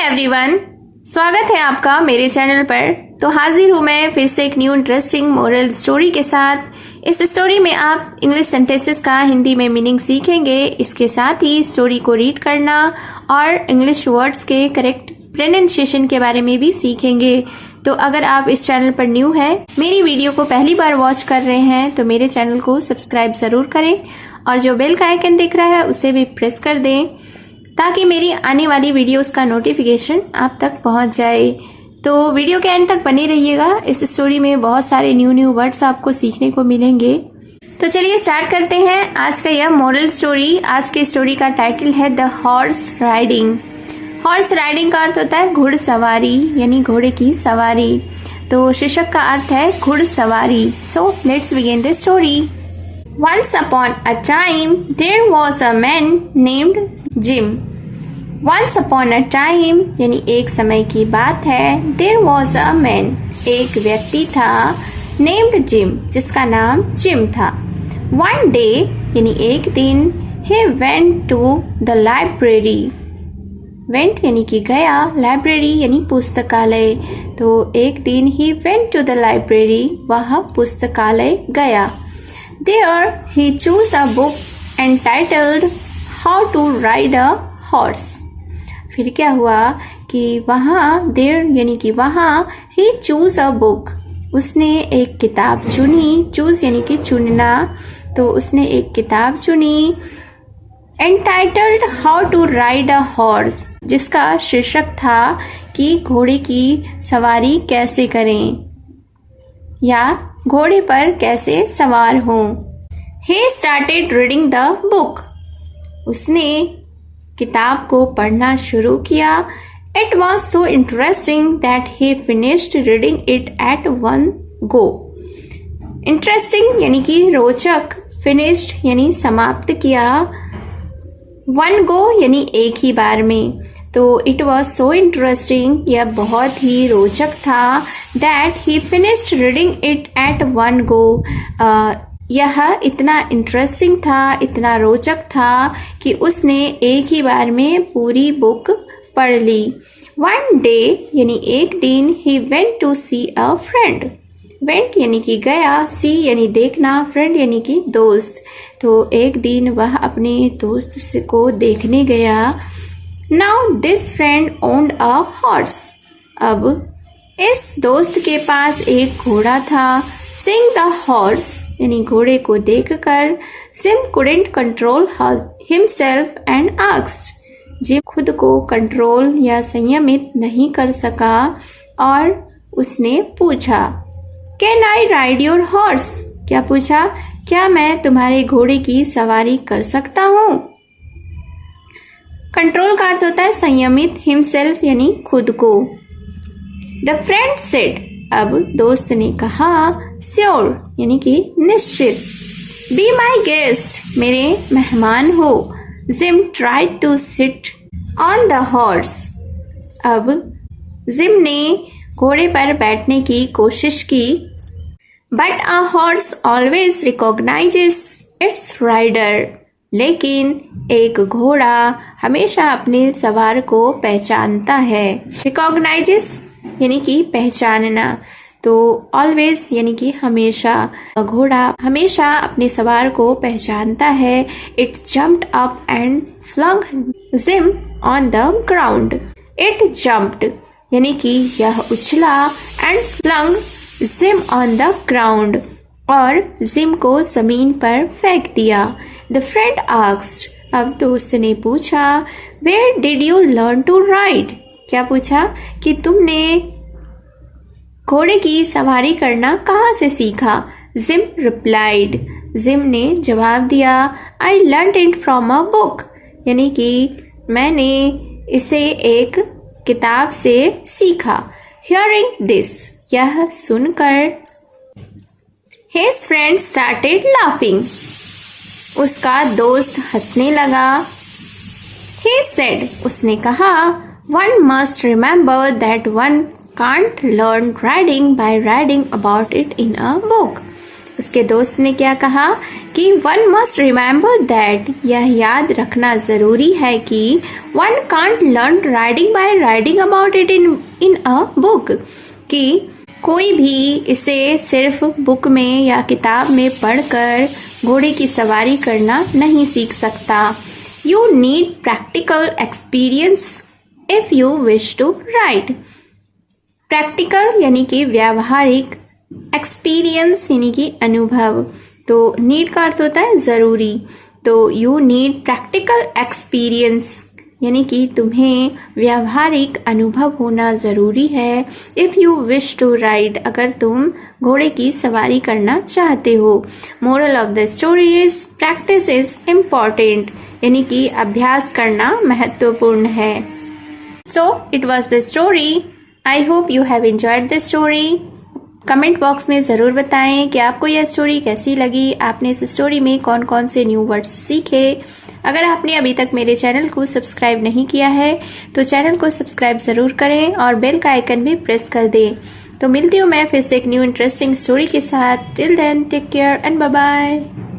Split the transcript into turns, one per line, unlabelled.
Everyone, स्वागत है आपका मेरे चैनल पर। तो हाजिर हूँ मैं फिर से एक न्यू इंटरेस्टिंग मोरल स्टोरी के साथ। इस स्टोरी में आप इंग्लिश सेंटेंसेस का हिंदी में मीनिंग सीखेंगे। इसके साथ ही स्टोरी को रीड करना और इंग्लिश वर्ड्स के करेक्ट प्रोनाउंसिएशन के बारे में भी सीखेंगे। तो अगर आप इस चैनल पर न्यू हैं, मेरी वीडियो को पहली बार वॉच कर रहे हैं, तो मेरे चैनल को सब्सक्राइब ज़रूर करें और जो बेल का आइकन दिख रहा है उसे भी प्रेस कर दें ताकि मेरी आने वाली वीडियोस का नोटिफिकेशन आप तक पहुंच जाए। तो वीडियो के एंड तक बने रहिएगा। इस स्टोरी में बहुत सारे न्यू वर्ड्स आपको सीखने को मिलेंगे। तो चलिए स्टार्ट करते हैं आज का यह मोरल स्टोरी। आज की स्टोरी का टाइटल है the horse riding. Horse riding का अर्थ होता है घुड़सवारी, यानी घोड़े की सवारी। तो शीर्षक का अर्थ है घुड़सवारी। So let's begin the story. Once upon a time, there was a man named Jim. Once upon a time, यानी एक समय की बात है। There was a man, एक व्यक्ति था, named Jim, जिसका नाम जिम था। One day, यानी एक दिन, he went to the library. Went यानी कि गया, library यानी पुस्तकालय। तो एक दिन he went to the library, वह पुस्तकालय गया। There he chose a book entitled How to Ride a Horse. फिर क्या हुआ कि वहाँ there यानी कि वहाँ he chose a book, उसने एक किताब चुनी। choose यानी कि चुनना, तो उसने एक किताब चुनी entitled How to Ride a Horse, जिसका शीर्षक था कि घोड़े की सवारी कैसे करें या घोड़े पर कैसे सवार हों। He started reading the book. उसने किताब को पढ़ना शुरू किया। It was so interesting that he finished reading it at one go. Interesting यानी कि रोचक, finished यानी समाप्त किया, one go यानी एक ही बार में। तो इट वॉज सो इंटरेस्टिंग, यह बहुत ही रोचक था। That he finished reading it at one go, यह इतना इंटरेस्टिंग था, इतना रोचक था कि उसने एक ही बार में पूरी बुक पढ़ ली। वन डे यानी एक दिन, he went to see a friend. Went यानी कि गया, सी यानी देखना, फ्रेंड यानी कि दोस्त। तो एक दिन वह अपने दोस्त को देखने गया। Now this friend owned a horse. अब इस दोस्त के पास एक घोड़ा था। Seeing the horse यानी घोड़े को देखकर, Jim couldn't control himself and asked. Gym खुद को कंट्रोल या संयमित नहीं कर सका और उसने पूछा, Can I ride your horse? क्या पूछा? क्या मैं तुम्हारे घोड़े की सवारी कर सकता हूँ? कंट्रोल का अर्थ होता है संयमित, हिमसेल्फ यानी खुद को। द फ्रेंड सेड, अब दोस्त ने कहा, श्योर यानी कि निश्चित। बी माई गेस्ट, मेरे मेहमान हो। Jim tried to sit on the horse, अब जिम ने घोड़े पर बैठने की कोशिश की। But a horse always recognises its rider, लेकिन एक घोड़ा हमेशा अपने सवार को पहचानता है। रिकॉग्नाइजेस यानी कि पहचानना, तो ऑलवेज यानी कि हमेशा, घोड़ा हमेशा अपने सवार को पहचानता है। It jumped up and flung Jim on the ground. It jumped यानी कि यह उछला, and flung Jim on the ground, और जिम को जमीन पर फेंक दिया। द फ्रेंड आस्क्ड, अब दोस्त ने पूछा, where did you learn to ride? क्या पूछा कि तुमने घोड़े की सवारी करना कहाँ से सीखा? जिम रिप्लाइड, जिम ने जवाब दिया, I learn it from a book, यानी कि मैंने इसे एक किताब से सीखा। हियरिंग दिस, यह सुनकर His friend started laughing. उसका दोस्त हंसने लगा। He said, उसने कहा, one must remember that one can't learn riding by reading about it in a book. उसके दोस्त ने क्या कहा कि वन मस्ट रिमेंबर दैट, यह याद रखना ज़रूरी है कि one can't learn riding by riding about it in a book, कि कोई भी इसे सिर्फ बुक में या किताब में पढ़कर घोड़े की सवारी करना नहीं सीख सकता। You need practical experience if you wish to ride. Practical यानी कि व्यावहारिक, एक्सपीरियंस यानी कि अनुभव। तो नीड का अर्थ होता है ज़रूरी, तो यू नीड प्रैक्टिकल एक्सपीरियंस यानी कि तुम्हें व्यावहारिक अनुभव होना ज़रूरी है। If you wish to ride, अगर तुम घोड़े की सवारी करना चाहते हो। Moral of the story is practice is important, यानी कि अभ्यास करना महत्वपूर्ण है। So it was the story. I hope you have enjoyed the story. Comment box में ज़रूर बताएं कि आपको यह स्टोरी कैसी लगी, आपने इस स्टोरी में कौन कौन से न्यू वर्ड्स सीखे। अगर आपने अभी तक मेरे चैनल को सब्सक्राइब नहीं किया है तो चैनल को सब्सक्राइब ज़रूर करें और बेल का आइकन भी प्रेस कर दें। तो मिलती हूँ मैं फिर से एक न्यू इंटरेस्टिंग स्टोरी के साथ। Till then take care and bye bye.